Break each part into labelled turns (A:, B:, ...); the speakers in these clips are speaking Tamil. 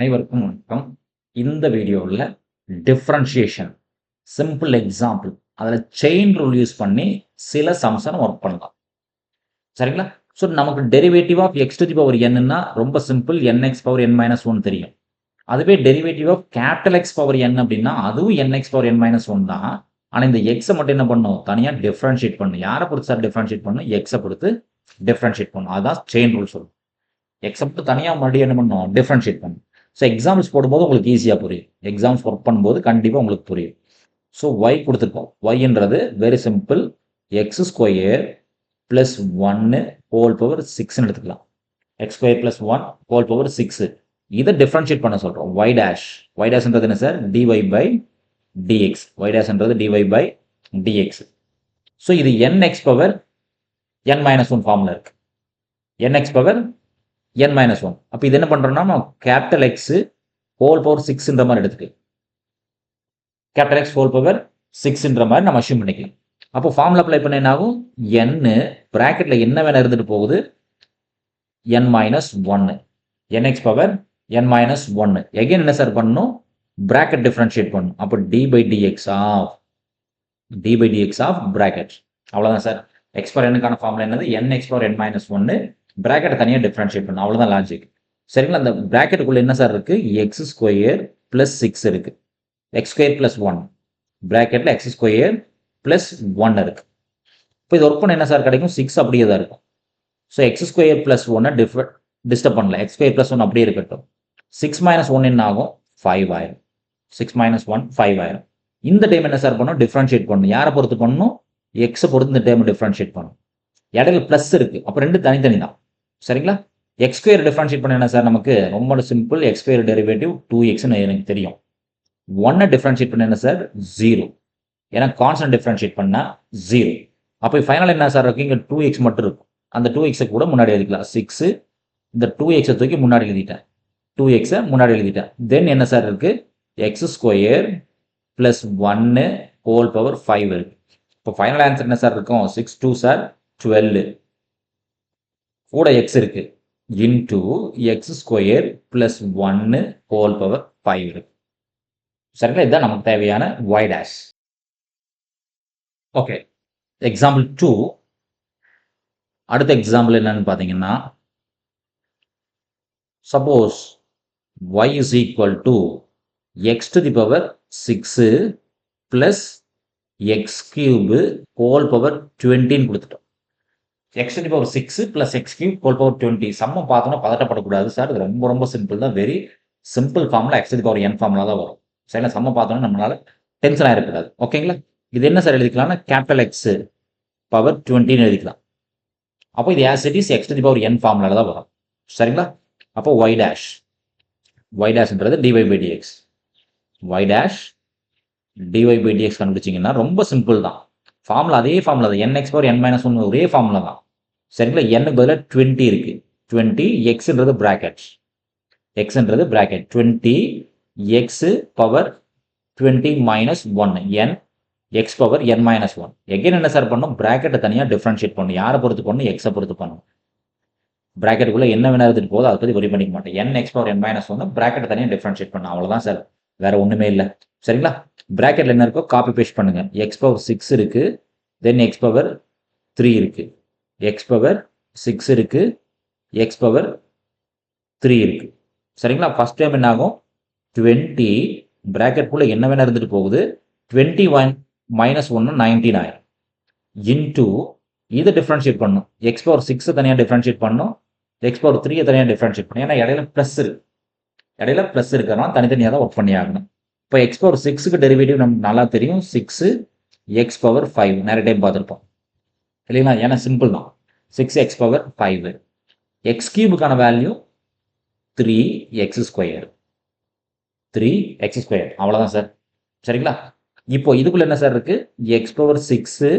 A: அனைவருக்கும் வணக்கம். இந்த வீடியோவில் டிஃப்ரென்ஷியேஷன் சிம்பிள் எக்ஸாம்பிள் அதில் செயின் ரூல் யூஸ் பண்ணி சில சம்ஸை நம்ம ஒர்க் பண்ணலாம். சரிங்களா? ஸோ நமக்கு derivative of x to the power என்னன்னா ரொம்ப simple, n x power n minus one தெரியும். அதுவே derivative of capital x power n அப்படின்னா அதுவும் n x power n minus one தான். ஆனால் இந்த எக்ஸை மட்டும் என்ன பண்ணும், தனியாக டிஃப்ரென்ஷியேட் பண்ணும். யாரை பொறுத்து சார் டிஃப்ரென்ஷியேட் பண்ணும்? எக்ஸை பொறுத்து டிஃப்ரென்ஷியேட் பண்ணும். அதுதான் செயின் ரூல் சொல்லும். எக்ஸை மட்டும் தனியாக மறுபடியும் என்ன பண்ணும், டிஃப்ரென்ஷியேட் பண்ணும். ஸோ எக்ஸாம்பிள்ஸ் போடும்போது உங்களுக்கு ஈஸியாக புரியும். எக்ஸாம்ஸ் ஒர்க் பண்ணும்போது கண்டிப்பாக உங்களுக்கு புரியும். ஸோ ஒய் கொடுத்துருக்கோம். ஒய்ன்றது very simple, x square plus ஒன்று ஹோல் பவர் சிக்ஸ்ன்னு எடுத்துக்கலாம். X square plus one whole power six. இதை டிஃப்ரென்ஷியேட் பண்ண சொல்கிறோம். ஒய் டேஷ், ஒய் டேஷ்ன்றது என்ன sir? D y by d x. Y டேஷ்ன்றது டிஒய் பை டிஎக்ஸ். ஸோ இது n x power n minus one ஃபார்மில் இருக்குது. N x power n minus one. அப்போ இது என்ன பண்ணுறோம்னா நம்ம கேபிட்டல் எக்ஸ் ஹோல் பவர் சிக்ஸ்ன்ற மாதிரி எடுத்துக்கலாம். கேபிட்டல் எக்ஸ் ஹோல் பவர் சிக்ஸ்ன்ற மாதிரி நம்ம அஷ்யூம் பண்ணிக்கலாம். அப்போ ஃபார்முலா அப்ளை பண்ண என்ன ஆகும்? என்னு ப்ராக்கெட்டில் என்ன வேணா இருந்துட்டு போகுது, என் மைனஸ் ஒன்று, என்எக்ஸ் பவர் என் மைனஸ் ஒன்று. எகைன் என்ன சார் பண்ணணும்? ப்ராக்கெட் டிஃப்ரென்ஷியேட் பண்ணணும். அப்போ d by dx of bracket. அவ்வளோதான் சார். எக்ஸ் பவர் என்னுக்கான ஃபார்முலா என்னது? N x power n minus ஒன்று, ப்ராக்கெட்டை தனியாக டிஃப்ரென்ஷியேட் பண்ணணும். அவ்வளோதான் லாஜிக். சரிங்களா? அந்த ப்ராக்கெட்டுக்குள்ளே என்ன சார் இருக்குது? எக்ஸ் ஸ்கொயர் ப்ளஸ் சிக்ஸ் இருக்குது. எக்ஸ் ஸ்கொயர் ப்ளஸ் ஒன், ப்ராக்கெட்டில் எக்ஸ் ஸ்கொயர் ப்ளஸ் ஒன் இருக்குது. இப்போ இது ஒர்க் பண்ண என்ன சார் கிடைக்கும்? சிக்ஸ் அப்படியே தான் இருக்கும். ஸோ எக்ஸ் ஸ்கொயர் ப்ளஸ் ஒன்னை டிஸ்டர்ப் பண்ணல. எக்ஸ் ஸ்கொயர் ப்ளஸ் ஒன் அப்படியே இருக்கட்டும். சிக்ஸ் மைனஸ் ஒன் என்ன ஆகும்? 5 ஆயிரும். 6 மைனஸ் ஒன் 5 ஆயிரும். இந்த டைம் என்ன சார் பண்ணணும்? டிஃப்ரென்ஷியேட் பண்ணணும். யாரை பொறுத்து பண்ணணும்? எக்ஸை பொறுத்து இந்த டைம் டிஃப்ரென்ஷியேட் பண்ணணும். இடையில ப்ளஸ் இருக்குது, அப்போ ரெண்டு தனித்தனி தான். சரிங்களா? எக்ஸ் ஸ்கொயர் டிஃப்ரென்ஷியேட் பண்ண என்ன சார்? நமக்கு ரொம்ப சிம்பிள், எக்ஸ் ஸ்கொயர் டெரிவேட்டிவ் 2xன்னு எனக்கு தெரியும். ஒன்னை டிஃப்ரென்ஷியேட் பண்ண என்ன சார்? 0. ஏன்னா கான்ஸ்டன்ட் டிஃப்ரென்ஷியேட் பண்ணால் 0. அப்போ ஃபைனல் என்ன சார் இருக்கு? இங்கே 2x மட்டும் இருக்கும். அந்த 2xை கூட முன்னாடி எழுதிக்கலாம். 6, இந்த 2xை தூக்கி முன்னாடி எழுதிட்டேன். 2xை முன்னாடி எழுதிட்டேன். தென் என்ன சார் இருக்குது? எக்ஸ் ஸ்கொயர் ப்ளஸ் ஒன்று ஹோல் பவர் 5 இருக்கு. இப்போ ஃபைனல் ஆன்சர் என்ன சார் இருக்கும்? 6 2 சார் 12 கூட எக்ஸ் இருக்கு இன்டூ எக்ஸ் ஸ்கொயர் ப்ளஸ் ஒன்று ஹோல் பவர் 5 இருக்கு. சரிங்களா? இதுதான் நமக்கு தேவையான ஒய் டேஷ். Okay, example 2. அடுத்த எக்ஸாம்பிள் என்னன்னு பார்த்தீங்கன்னா, suppose y is equal to x to the power 6 plus x cube whole power 20ன்னு கொடுத்துட்டோம். X to the power 6 plus x cube whole power 20. சம்மம் பார்த்தோன்னா பதட்டப்படக்கூடாது சார். இது ரொம்ப ரொம்ப சிம்பிள் தான். Very simple formula, x to the power n formula தான் வரும். சரிங்களா? சம்மம் பார்த்தோன்னா நம்மளால டென்ஷன் ஆகிருக்கூடாது. ஓகேங்களா? இது என்ன சார் எழுதிக்கலாம்னா கேபிட்டல் எக்ஸ் பவர் 20ன்னு எழுதிக்கலாம். அப்போ இது as it is x to the power n ஃபார்முலாவில் தான் வரும். சரிங்களா? அப்போ ஒய் டேஷ், ஒய் டேஷ்ன்றது d y by d x. Y dash dy by d x கண்டுபிடிச்சிங்கன்னா ரொம்ப சிம்பிள் தான். ஃபார்முலா அதே ஃபார்முலா தான். என்எக்ஸ் பவர் என் மைனஸ் ஒன்று ஒரே ஃபார்முலா தான். சரிங்களா? எண்ணுக்கு பதிலாக 20 இருக்குது. 20 எக்ஸ்ன்றது ப்ராக்கெட், எக்ஸ்ன்றது bracket 20 x power 20 minus 1 n x power n minus 1. Again என்ன சார் பண்ணணும்? ப்ராக்கெட்டை தனியாக டிஃப்ரென்ஷியேட் பண்ணணும். யாரை பொறுத்து பண்ணணும்? எக்ஸை பொறுத்து பண்ணணும். ப்ராக்கெட்டுக்குள்ளே என்ன வேணா இருந்துட்டு போதும், அதை பற்றி ஒரி பண்ணிக்க மாட்டேன். என் எக்ஸ் பவர் என் மைனஸ் 1 ப்ராக்கெட்டை தனியாக டிஃப்ரென்ஷியேட் பண்ணணும். அவ்வளோதான் சார், வேற ஒன்றுமே இல்லை. சரிங்களா? ப்ராக்கெட்டில் என்ன இருக்கோ காப்பி பேஸ்ட் பண்ணுங்கள். எக்ஸ் பவர் 6 இருக்குது, தென் எக்ஸ் பவர் 3 இருக்குது, எக்ஸ் பவர் 6 இருக்குது, எக்ஸ் பவர் 3 இருக்குது. சரிங்களா? ஃபர்ஸ்ட் டைம் என்ன ஆகும்? 20 ப்ராக்கெட்டுக்குள்ளே என்ன வேணா இருந்துட்டு போகுது, 21 மைனஸ் 1 19 ஆயிரும். இன்டூ இதை டிஃப்ரென்ஷியேட் பண்ணணும். எக்ஸ் பவர் 6 தனியாக டிஃப்ரென்ஷியேட் பண்ணணும், எக்ஸ் பவர் 3 தனியாக டிஃப்ரென்ஷியேட் பண்ணணும். ஏன்னா இடையில ப்ளஸ் இருக்குது, இடையில ப்ளஸ் இருக்கிறனால தனித்தனியாக தான் ஒர்க் பண்ணி ஆகணும். இப்போ எக்ஸ் பவர் 6க்கு டெரிவேட்டிவ் நமக்கு நல்லா தெரியும். 6 எக்ஸ் பவர் 5 நிறைய டைம் பார்த்துருப்போம் இல்லைங்களா? ஏன்னா சிம்பிள் தான். 6 எக்ஸ் பவர் 5. எக்ஸ் கியூபுக்கான value 3 x square, 3 x square. அவ்வளோதான் சார். சரிங்களா? இப்போ இதுக்குள்ள என்ன சார் இருக்குது? X power 6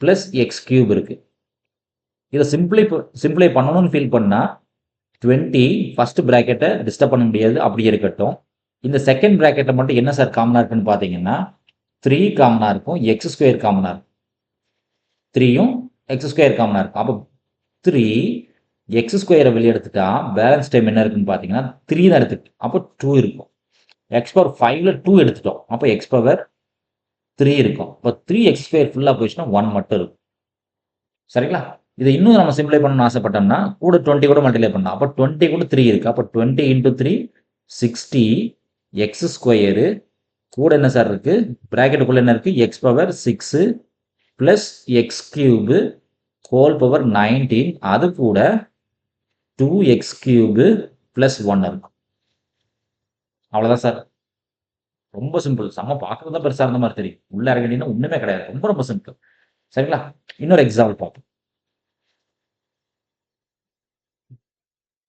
A: plus x cube இருக்குது. இதை சிம்பிளை பண்ணணும்னு ஃபீல் பண்ணால் 20 ஃபர்ஸ்ட் ப்ராக்கெட்டை டிஸ்டர்ப் பண்ண முடியாது, அப்படியே இருக்கட்டும். இந்த செகண்ட் ப்ராக்கெட்டை மட்டும் என்ன சார் காமனாக இருக்குன்னு பார்த்தீங்கன்னா 3 காமனாக இருக்கும், எக்ஸ் ஸ்கொயர் காமனாக இருக்கும். 3யும் எக்ஸ் ஸ்கொயர் காமனாக இருக்கும். அப்போ 3 எக்ஸ் ஸ்கொயரை வெளியே எடுத்துட்டா பேலன்ஸ் டைம் என்ன இருக்குன்னு பார்த்தீங்கன்னா 3 தான் எடுத்துட்டு அப்போ 2 இருக்கும். எக்ஸ் பவர் 5ல் 2 எடுத்துட்டோம் அப்போ எக்ஸ் பவர் 3 இருக்கும். இப்போ 3x ஸ்கொயர் ஃபுல்லாக போயிடுச்சுன்னா 1 மட்டும் இருக்கும். சரிங்களா? இதை இன்னும் நம்ம சிம்பிளை பண்ணணும்னு ஆசைப்பட்டோம்னா கூட 20 கூட மல்டிப்ளை பண்ணலாம். அப்போ 20 கூட 3 இருக்கு. அப்போ 20 × 3 60 எக்ஸ் ஸ்கொயரு கூட என்ன சார் இருக்கு பிராக்கெட்டுக்குள்ள என்ன இருக்கு X power 6 plus X cube whole power 19 அது கூட 2x கியூபு பிளஸ் 1 இருக்கும். அவ்வளோதான் சார். ரொம்ப சிம்பிள். செம்ம பார்க்கறது தான் பெருசாக இருந்த மாதிரி தெரியும். உள்ள இறங்கினா ஒன்றுமே கிடையாது. ரொம்ப ரொம்ப சிம்பிள். சரிங்களா? இன்னொரு எக்ஸாம்பிள் பார்ப்போம்.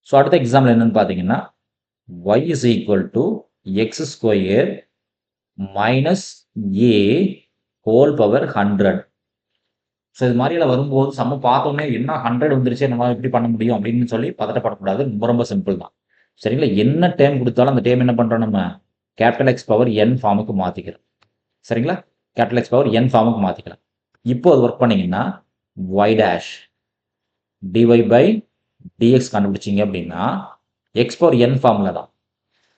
A: ஸோ அடுத்த எக்ஸாம்பிள் என்னன்னு பார்த்தீங்கன்னா y is equal to X square minus A whole power 100. So இது மாதிரிலாம் வரும்போது செம்ம பார்த்தோன்னே என்ன 100 வந்துருச்சு நம்ம எப்படி பண்ண முடியும் அப்படின்னு சொல்லி பதட்டப்படக்கூடாது. ரொம்ப ரொம்ப சிம்பிள் தான். சரிங்களா? என்ன டேம் கொடுத்தாலும் அந்த டேம் என்ன பண்ணுறோம் நம்ம கேபிட்டல் எக்ஸ் பவர் என் ஃபார்முக்கு மாற்றிக்கிறோம். சரிங்களா? கேபிட்டல் எக்ஸ் பவர் என் ஃபார்முக்கு மாற்றிக்கலாம். இப்போ அது ஒர்க் பண்ணிங்கன்னா y dash dy by dx கண்டுபிடிச்சிங்க அப்படின்னா எக்ஸ் பவர் என் ஃபார்முலா தான்.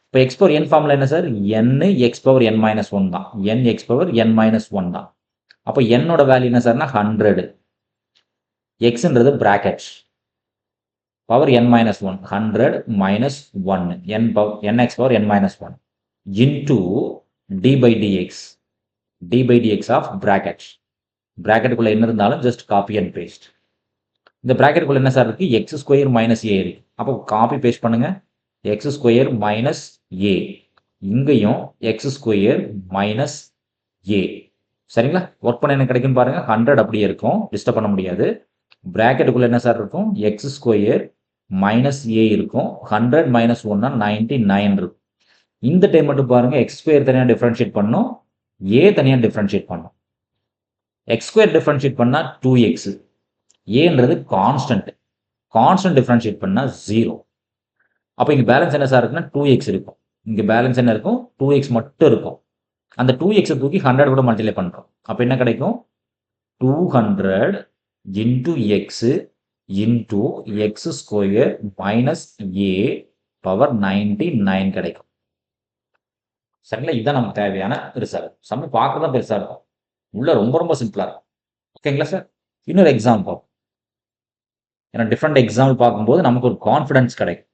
A: இப்போ எக்ஸ் பவர் என் ஃபார்முலா என்ன sir n x power n minus 1 தான். N x power n minus 1 தான். அப்போ என்னோட வேல்யூ என்ன சார்னா 100. எக்ஸ்ன்றது bracket power n minus 1 100 minus 1 n x power n minus 1 into d by dx d by dx of பிராக்கெட்டுக்குள்ள என்ன இருந்தாலும் ஜஸ்ட் காப்பி அண்ட் பேஸ்ட். இந்த பிராக்கெட்டுக்குள்ள என்ன சார் இருக்கு எக்ஸ் ஸ்கொயர் மைனஸ் ஏ இருக்கு. அப்போ காப்பி பேஸ்ட் பண்ணுங்க எக்ஸ் ஸ்கொயர் மைனஸ் ஏ இங்கேயும் எக்ஸ் ஸ்கொயர் மைனஸ் ஏ. சரிங்களா? ஒர்க் பண்ண என்ன கிடைக்குன்னு பாருங்க 100 அப்படியே இருக்கும் டிஸ்டர்ப் பண்ண முடியாது. பிராக்கெட்டுக்குள்ள என்ன சார் இருக்கும் எக்ஸ் ஸ்கொயர் மைனஸ் ஏ இருக்கும் 100 மைனஸ் 1 99 இருக்கும். இந்த டைம் மட்டும் பாருங்க எக்ஸ் ஸ்கொயர் தனியாக டிஃபரன்ஷியேட் பண்ணும் ஏ தனியாக டிஃபரன்ஷியேட் பண்ணும். எக்ஸ் ஸ்கொயர் டிஃபரன்ஷியேட் பண்ணால் 2x ஏன்றது கான்ஸ்டன்ட் டிஃபரன்ஷியேட் பண்ணால் 0. அப்போ இங்கே பேலன்ஸ் என்ன சார் இருக்குன்னா 2x இருக்கும். இங்கே பேலன்ஸ் என்ன இருக்கும் 2x மட்டும் இருக்கும். அந்த 2x தூக்கி 100 கூட மல்டிப்ளை பண்ணுறோம். அப்போ என்ன கிடைக்கும் 200 into x into x square minus a power 99 கிடைக்கும். சரிங்களா? இதுதான் நமக்கு தேவையான ரிசல்ட். சம்ம பார்க்க தான் பெருசாக இருக்கும். உள்ள ரொம்ப ரொம்ப சிம்பிளாக இருக்கும். ஓகேங்களா சார்? இன்னொரு எக்ஸாம்பிள் பார்ப்போம். ஏன்னா டிஃப்ரெண்ட் எக்ஸாம்பிள் பார்க்கும்போது நமக்கு ஒரு கான்ஃபிடன்ஸ் கிடைக்கும்.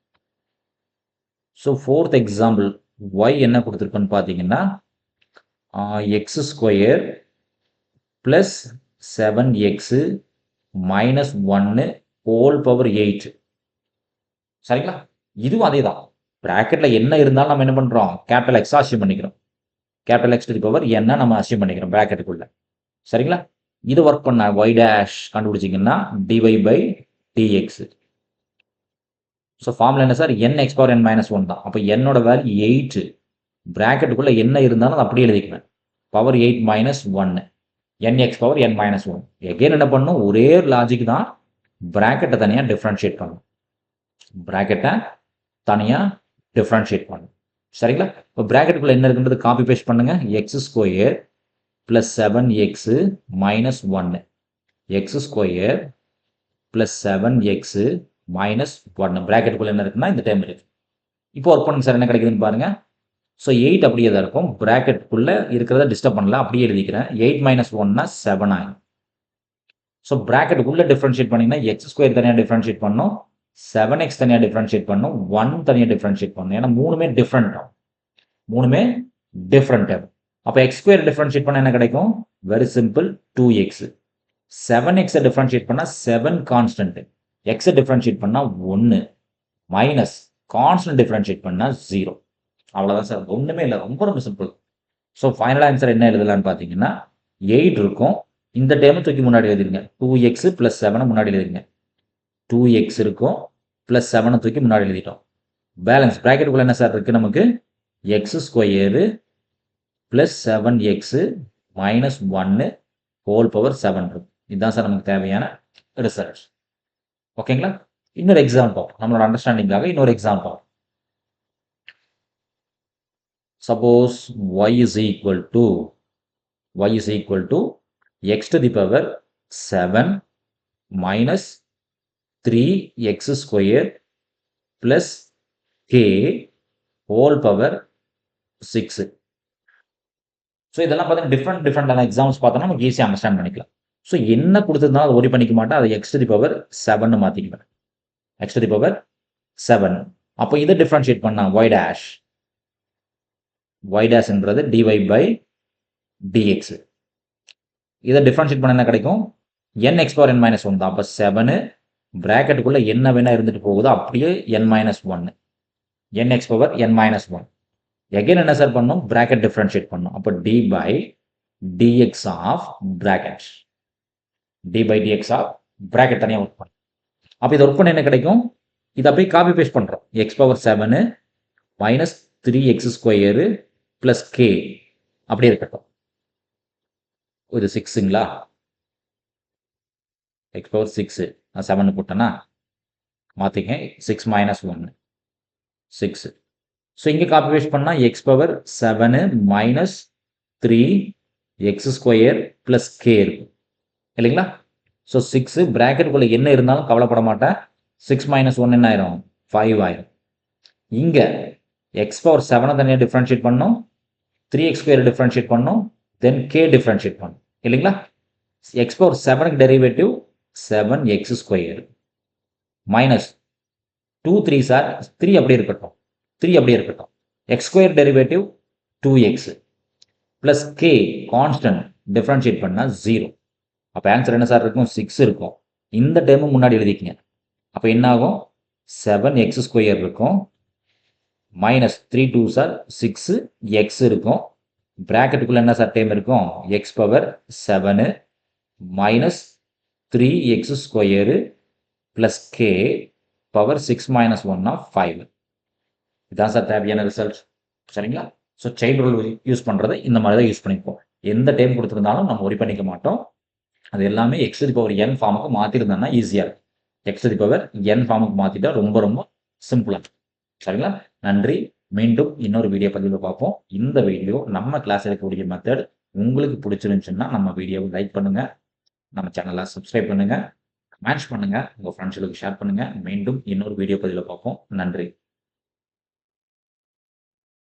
A: ஸோ 4th எக்ஸாம்பிள் ஒய் என்ன கொடுத்துருக்கோன்னு பார்த்தீங்கன்னா X square plus 7x minus 1 whole power 8. சரிங்களா? இதுவும் அதே தான். ப்ராக்கெட்டில் என்ன இருந்தாலும் நம்ம என்ன பண்ணுறோம் கேபிட்டல் எக்ஸாக அசியூம் பண்ணிக்கிறோம். Capital x to the power என்ன நம்ம அசியூம் பண்ணிக்கிறோம் ப்ராக்கெட்டுக்குள்ள. சரிங்களா? இது ஒர்க் பண்ண ஒய் டேஷ் கண்டுபிடிச்சிங்கன்னா dy by dx. So formula என்ன sir n x power n minus 1 தான். அப்போ என்னோட வேல்யூ 8 ப்ராக்கெட்டுக்குள்ளே என்ன இருந்தாலும் அதை அப்படியே எழுதிக்குவேன் power 8 minus 1 n x power n minus 1. Again என்ன பண்ணணும் ஒரே லாஜிக் தான் ப்ராக்கெட்டை தனியாக டிஃப்ரென்ஷியேட் பண்ணணும். ப்ராக்கெட்டை தனியாக டிஃப்ரென்ஷியேட் பண்ணணும். சரிங்களா? இப்போ ப்ராக்கெட்டுக்குள்ளே என்ன இருக்குன்றது காப்பி பேஸ்ட் பண்ணுங்க X square plus 7x minus 1 X square plus 7x minus 1 ப்ராக்கெட்டுக்குள்ளே என்ன இருக்குன்னா இந்த டைம் இருக்கு. இப்போ ஒர்க் பண்ணுங்க சார் என்ன கிடைக்குதுன்னு பாருங்க. ஸோ 8 அப்படியே தான் இருக்கும். ப்ராக்கெட்டுக்குள்ளே இருக்கிறத டிஸ்டர்ப் பண்ணல அப்படியே எழுதிக்கிறேன் 8 மைனஸ் 1 7 ஆகும். ஸோ ப்ராக்கெட்டுக்குள்ளே டிஃப்ரென்ஷியேட் பண்ணிங்கன்னா எக்ஸ் ஸ்கொயர் தனியாக டிஃப்ரென்ஷியேட் பண்ணும் 7x தனியாக டிஃப்ரென்ஷியேட் பண்ணும் 1 தனியாக டிஃப்ரென்ஷியேட் பண்ணும். ஏன்னா மூணுமே டிஃப்ரெண்ட். அப்போ எக்ஸ் ஸ்கொயர் டிஃப்ரென்ஷியேட் பண்ணால் என்ன கிடைக்கும் very simple 2x. 7x differentiate பண்ணால் 7 கான்ஸ்டன்ட் எக்ஸை டிஃப்ரென்ஷியேட் பண்ணால் 1 மைனஸ் கான்ஸ்டன்ட் டிஃப்ரென்ஷியேட் பண்ணால் 0. அவ்வளோதான் சார். ஒன்றுமே இல்லை. ரொம்ப ரொம்ப சிம்பிள். ஸோ ஃபைனல் ஆன்சர் என்ன எழுதலான்னு பார்த்தீங்கன்னா 8 இருக்கும். இந்த டைமை தூக்கி முன்னாடி எழுதிருங்க 2x ப்ளஸ் 7 முன்னாடி எழுதிருங்க 2x இருக்கும் ப்ளஸ் 7 தூக்கி முன்னாடி எழுதிட்டோம். பேலன்ஸ் ப்ராக்கெட்டுக்குள்ளே என்ன சார் இருக்குது நமக்கு X square plus 7x minus 1 whole power 7 இருக்கும். இதுதான் சார் நமக்கு தேவையான ரிசல்ட். ஓகேங்களா? இன்னொரு எக்ஸாம்பிள் பார்ப்போம். நம்மளோட அண்டர்ஸ்டாண்டிங்காக இன்னொரு எக்ஸாம்பிள் பார்ப்போம். Suppose y is equal to x to the power 7 minus 3x square plus K whole power 6. So இதெல்லாம் பார்த்தீங்கன்னா டிஃப்ரெண்டான எக்ஸாம்ஸ் பார்த்தோம்னா நமக்கு ஈஸியாக அண்டர்ஸ்டாண்ட் பண்ணிக்கலாம். ஸோ என்ன கொடுத்துருந்தாலும் அதை ஒரி பண்ணிக்க மாட்டேன், அதை x to the power 7 மாற்றிக்குவேன். x to the power 7. அப்போ இதை டிஃப்ரென்ஷியேட் பண்ணா y டேஷ்ன்றது dy by dx. இதை டிஃப்ரென்ஷியேட் பண்ண என்ன கிடைக்கும், nx power n minus 1 தான். அப்போ 7 பிராக்கெட்டுக்குள்ள என்ன வேணா இருந்துட்டு போகுதோ அப்படியே n minus 1, nx power n minus 1. Again என்ன சார் பண்ணணும், பிராக்கெட் டிஃப்ரென்ஷியேட் பண்ணணும். அப்போ d by dx of bracket, d by dx of bracket தனியாக ஒர்க் பண்ணும். அப்போ இதை ஒர்க் பண்ண என்ன கிடைக்கும், இதை அப்படியே காப்பி பேஸ்ட் பண்ணுறோம். x power 7 minus 3x square plus k அப்படியே இருக்கட்டும். இது 6ங்களா, x power 6 நான் 7 போட்டேன்னா மாற்றிங்க, 6 மைனஸ் 1 6. ஸோ இங்கே காப்பி பேஸ்ட் பண்ணால் x power 7 minus 3x square plus K இருக்கும் இல்லைங்களா. ஸோ 6 பிராக்கெட்டுக்குள்ளே என்ன இருந்தாலும் கவலைப்பட மாட்டேன், 6 மைனஸ் 1 என்ன ஆயிரும், 5 ஆயிரும். இங்கே x power 7 தனியாக டிஃப்ரென்ஷியேட் பண்ணணும், 3x ஸ்கொயர் டிஃப்ரென்ஷியேட் பண்ணணும், தென் கே டிஃப்ரென்ஷியேட் பண்ணணும் இல்லைங்களா. x power 7க்கு derivative 7x square minus 2 3 sir 3 அப்படியே இருக்கட்டும், 3 அப்படியே இருக்கட்டும். x square derivative 2x plus k constant differentiate பண்ணால் 0. அப்போ ஆன்சர் என்ன சார் இருக்கும், 6 இருக்கும். இந்த டேர்மு முன்னாடி எழுதிக்கிங்க. அப்போ என்ன ஆகும், 7x ஸ்கொயர் இருக்கும் மைனஸ் 3 2 சார் 6x இருக்கும். பிராக்கெட்டுக்குள்ள என்ன சார் டேர்ம் இருக்கும், x power 7 minus 3x square plus k power 6 minus 1 of 5. இதுதான் சார் தேவையான ரிசல்ட் சரிங்களா. ஸோ செயின் ரூல் யூஸ் பண்ணுறதை இந்த மாதிரி தான் யூஸ் பண்ணிப்போம். எந்த டைம் கொடுத்துருந்தாலும் நம்ம ஒரி பண்ணிக்க மாட்டோம். அது எல்லாமே x to the power n ஃபார்முக்கு மாற்றிருந்தோம்னா ஈஸியாக இருக்கும். x to the power n ஃபார்முக்கு மாற்றிட்டா ரொம்ப ரொம்ப சிம்பிளாக சரிங்களா. நன்றி. மீண்டும் இன்னொரு வீடியோ பதிவில் பார்ப்போம். இந்த வீடியோ நம்ம கிளாஸ் எடுக்கக்கூடிய மெத்தட் உங்களுக்கு பிடிச்சிருந்துச்சுன்னா நம்ம வீடியோவை லைக் பண்ணுங்கள், நம்ம சேனலை சப்ஸ்கிரைப் பண்ணுங்கள், கமெண்ட்ஸ் பண்ணுங்கள், உங்கள் ஃப்ரெண்ட்ஸுகளுக்கு ஷேர் பண்ணுங்கள். மீண்டும் இன்னொரு வீடியோ பதிவில் பார்ப்போம். நன்றி.